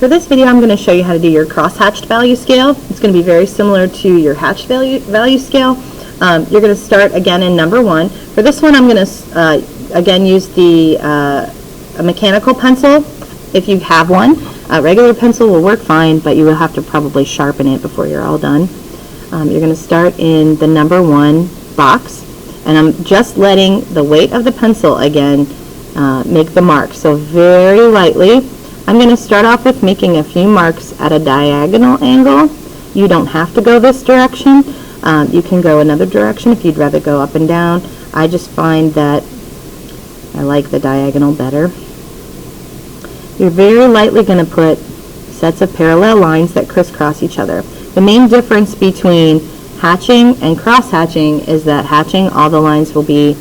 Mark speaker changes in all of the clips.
Speaker 1: For this video, I'm going to show you how to do your cross-hatched value scale. It's going to be very similar to your hatched value scale. You're going to start again in number 1. For this one, I'm going to again use the a mechanical pencil if you have one. A regular pencil will work fine, but you will have to probably sharpen it before you're all done. You're going to start in the number 1 box, and I'm just letting the weight of the pencil again make the mark. So very lightly, I'm going to start off with making a few marks at a diagonal angle. You don't have to go this direction. You can go another direction if you'd rather go up and down. I just find that I like the diagonal better. You're very lightly going to put sets of parallel lines that crisscross each other. The main difference between hatching and cross-hatching is that hatching, all the lines will be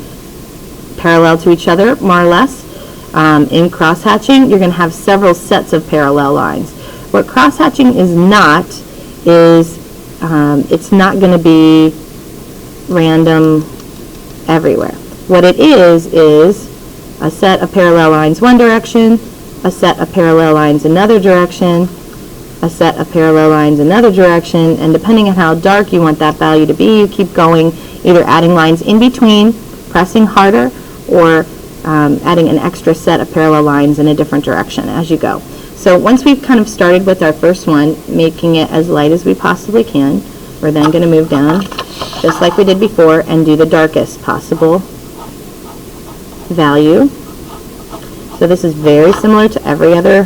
Speaker 1: parallel to each other, more or less. In cross-hatching, you're going to have several sets of parallel lines. What cross-hatching is not is it's not going to be random everywhere. What it is a set of parallel lines one direction, a set of parallel lines another direction, a set of parallel lines another direction, and depending on how dark you want that value to be, you keep going, either adding lines in between, pressing harder, or adding an extra set of parallel lines in a different direction as you go. So once we've kind of started with our first one, making it as light as we possibly can, we're then going to move down, just like we did before, and do the darkest possible value. So this is very similar to every other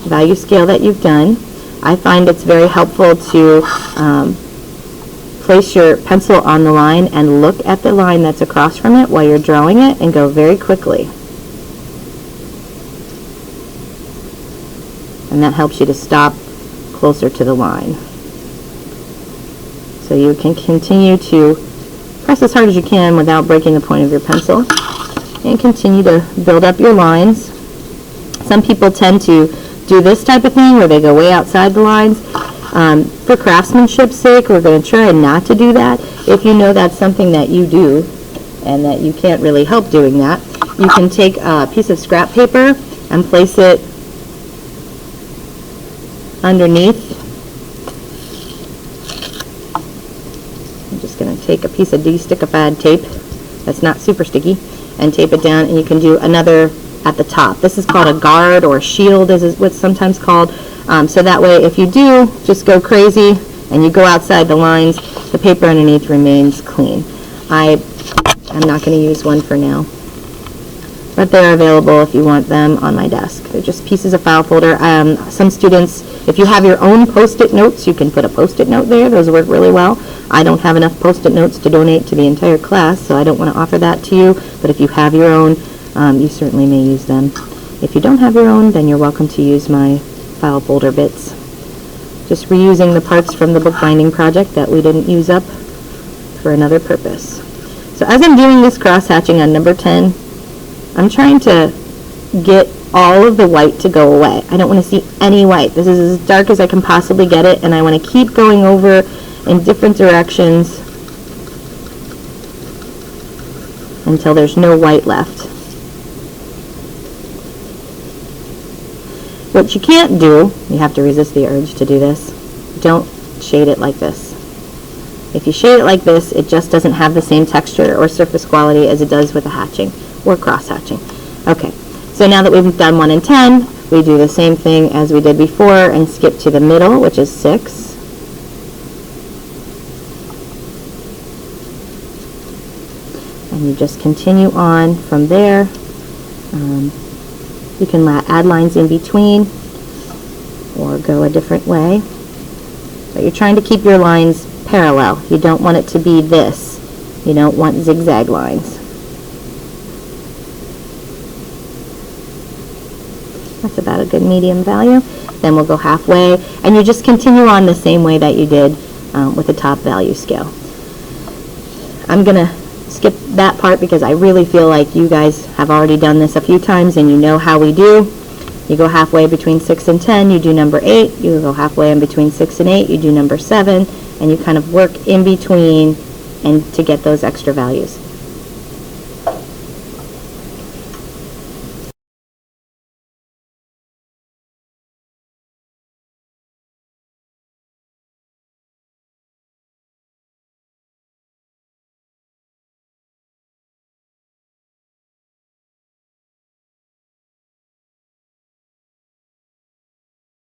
Speaker 1: value scale that you've done. I find it's very helpful to place your pencil on the line and look at the line that's across from it while you're drawing it, and go very quickly. And that helps you to stop closer to the line. So you can continue to press as hard as you can without breaking the point of your pencil, and continue to build up your lines. Some people tend to do this type of thing where they go way outside the lines. For craftsmanship's sake, we're going to try not to do that. If you know that's something that you do and that you can't really help doing that, you can take a piece of scrap paper and place it underneath. I'm just going to take a piece of de-stick-a-bad tape that's not super sticky and tape it down, and you can do another at the top. This is called a guard or a shield, as is what's sometimes called. So that way, if you do just go crazy and you go outside the lines, the paper underneath remains clean. I'm not going to use one for now, but they're available if you want them on my desk. They're just pieces of file folder. Some students, if you have your own Post-it notes, you can put a Post-it note there. Those work really well. I don't have enough Post-it notes to donate to the entire class, so I don't want to offer that to you. But if you have your own, you certainly may use them. If you don't have your own, then you're welcome to use my file folder bits. Just reusing the parts from the bookbinding project that we didn't use up for another purpose. So as I'm doing this cross-hatching on number 10, I'm trying to get all of the white to go away. I don't want to see any white. This is as dark as I can possibly get it, and I want to keep going over in different directions until there's no white left. What you can't do, you have to resist the urge to do this, don't shade it like this. If you shade it like this, it just doesn't have the same texture or surface quality as it does with a hatching or cross-hatching. Okay, so now that we've done 1 and 10, we do the same thing as we did before and skip to the middle, which is 6. And you just continue on from there. You can add lines in between or go a different way. But you're trying to keep your lines parallel. You don't want it to be this. You don't want zigzag lines. That's about a good medium value. Then we'll go halfway, and you just continue on the same way that you did with the top value scale. I'm going to skip that part because I really feel like you guys have already done this a few times and you know how we do. You go halfway between 6 and 10, you do number 8. You go halfway in between 6 and 8, you do number 7, and you kind of work in between and to get those extra values.